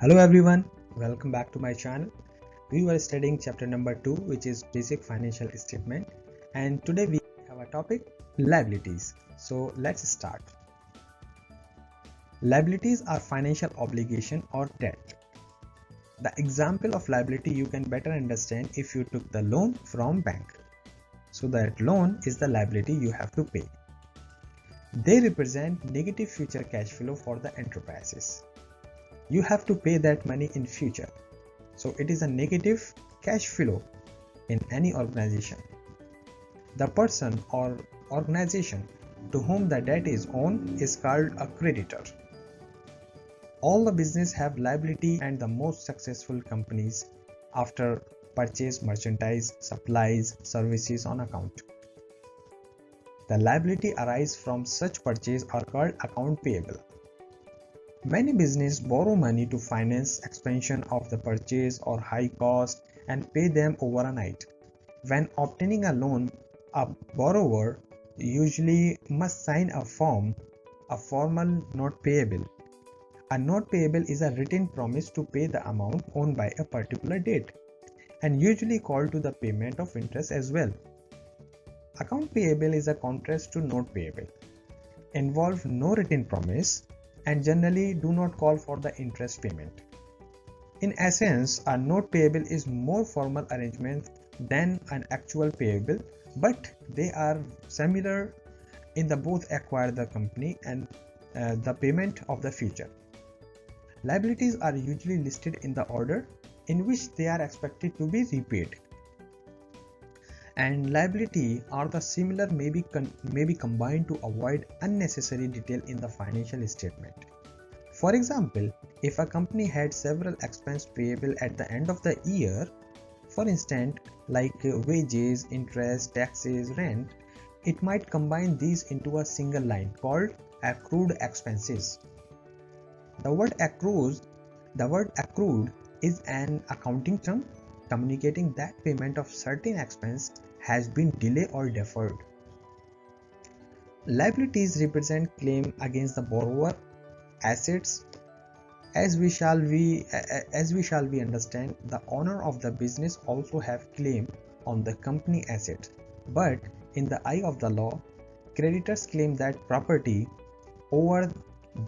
Hello everyone, welcome back to my channel. We were studying chapter number 2, which is basic financial statement, and today we have a topic, liabilities. So let's start. Liabilities are financial obligation or debt. The example of liability you can better understand if you took the loan from bank. So that loan is the liability you have to pay. They represent negative future cash flow for the enterprises. You have to pay that money in future. So it is a negative cash flow in any organization. The person or organization to whom the debt is owed is called a creditor. All the business have liability, and the most successful companies after purchase merchandise, supplies, services on account. The liability arise from such purchase are called account payable. Many businesses borrow money to finance expansion of the purchase or high cost and pay them over a night. When obtaining a loan, a borrower usually must sign a formal note payable. A note payable is a written promise to pay the amount owed by a particular date, and usually called to the payment of interest as well. Account payable is a contrast to note payable, involve no written promise, and generally do not call for the interest payment. In essence, a note payable is more formal arrangement than an actual payable, but they are similar in the both acquire the company and the payment of the future. Liabilities are usually listed in the order in which they are expected to be repaid. And liability are the similar may be combined to avoid unnecessary detail in the financial statement. For example, if a company had several expenses payable at the end of the year, for instance like wages, interest, taxes, rent, it might combine these into a single line called accrued expenses. The word accrued is an accounting term communicating that payment of certain expense has been delayed or deferred. Liabilities represent claim against the borrower. Assets, as we shall understand, the owner of the business also have claim on the company asset, but in the eye of the law, creditors claim that property over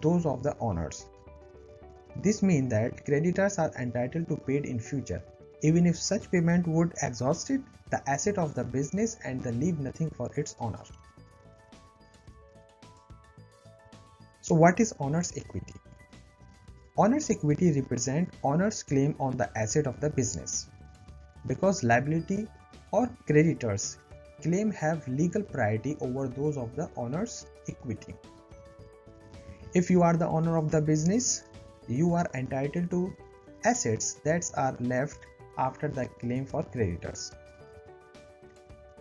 those of the owners. This means that creditors are entitled to paid in future, even if such payment would exhaust the asset of the business and leave nothing for its owner. So what is owner's equity? Owner's equity represents owner's claim on the asset of the business. Because liability or creditors claim have legal priority over those of the owner's equity. If you are the owner of the business, you are entitled to assets that are left after the claim for creditors.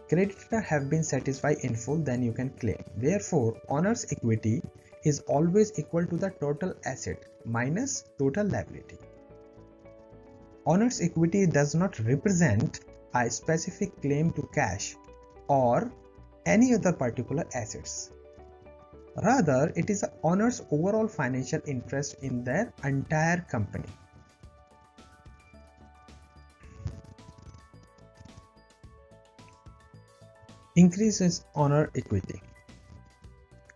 Creditor have been satisfied in full, then you can claim. Therefore, owner's equity is always equal to the total asset minus total liability. Owner's equity does not represent a specific claim to cash or any other particular assets. Rather, it is the owner's overall financial interest in their entire company. Increases owner equity.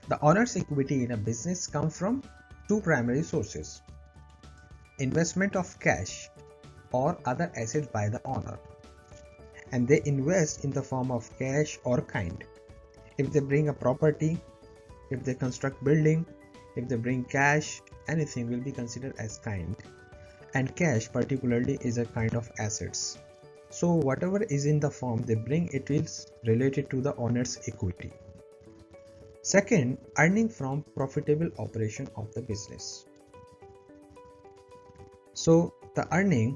The owner's equity in a business comes from two primary sources: investment of cash or other assets by the owner, and they invest in the form of cash or kind. If they bring a property, if they construct building, if they bring cash, anything will be considered as kind, and cash particularly is a kind of assets. So whatever is in the form they bring, it is related to the owner's equity. Second, earning from profitable operation of the business. So the earning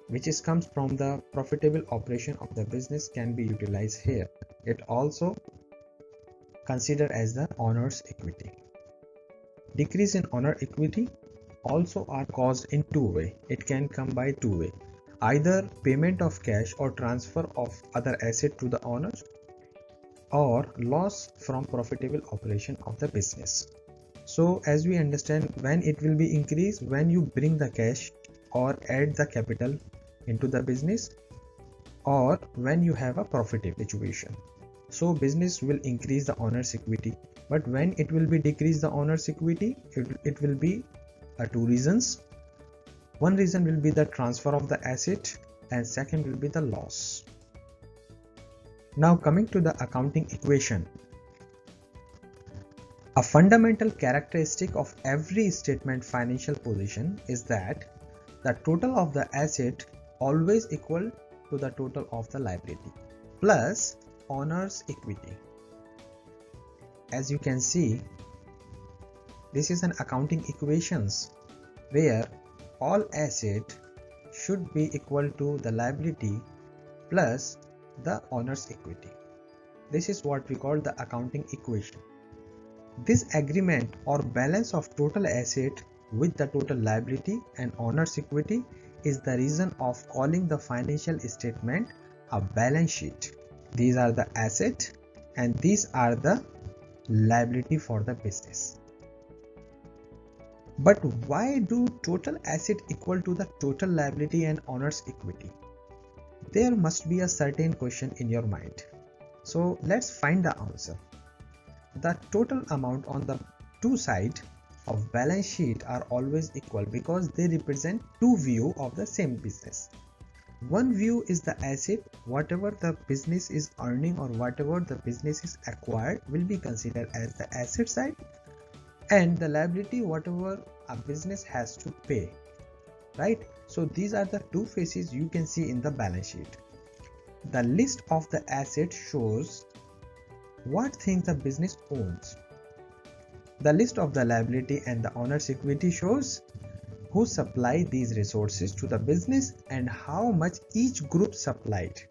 which comes from the profitable operation of the business can be utilized here. It also considered as the owner's equity. Decrease in owner equity also are caused in two ways. It can come by two ways: either payment of cash or transfer of other asset to the owners, or loss from profitable operation of the business. So as we understand, when it will be increased, when you bring the cash or add the capital into the business, or when you have a profitable situation. So business will increase the owner's equity, but when it will be decrease the owner's equity, it will be two reasons. One reason will be the transfer of the asset, and second will be the loss. Now coming to the accounting equation. A fundamental characteristic of every statement financial position is that the total of the asset always equal to the total of the liability plus owner's equity. As you can see, this is an accounting equations where all asset should be equal to the liability plus the owner's equity. This is what we call the accounting equation. This agreement or balance of total asset with the total liability and owner's equity is the reason of calling the financial statement a balance sheet. These are the asset and these are the liability for the business. But why do total asset equal to the total liability and owner's equity? There must be a certain question in your mind. So let's find the answer. The total amount on the two sides of balance sheet are always equal because they represent two views of the same business. One view is the asset, whatever the business is earning or whatever the business is acquired will be considered as the asset side, and the liability, whatever a business has to pay, right? So these are the two faces you can see in the balance sheet. The list of the assets shows what things the business owns. The list of the liability and the owner's equity shows who supplied these resources to the business and how much each group supplied.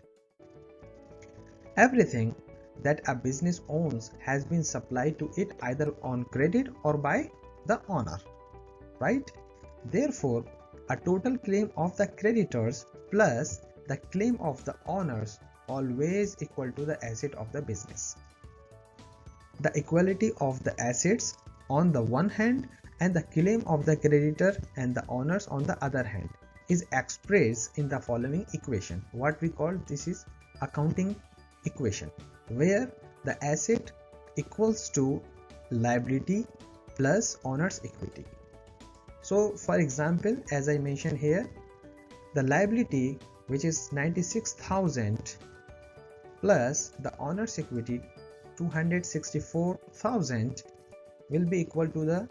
Everything that a business owns has been supplied to it either on credit or by the owner, right? Therefore, a total claim of the creditors plus the claim of the owners always equal to the asset of the business. The equality of the assets on the one hand and the claim of the creditor and the owners on the other hand is expressed in the following equation. What we call this is accounting equation, where the asset equals to liability plus owner's equity. So for example, as I mentioned here, the liability, which is 96,000 plus the owner's equity 264,000, will be equal to the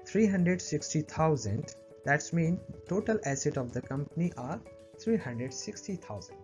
360,000. That's mean total asset of the company are 360,000.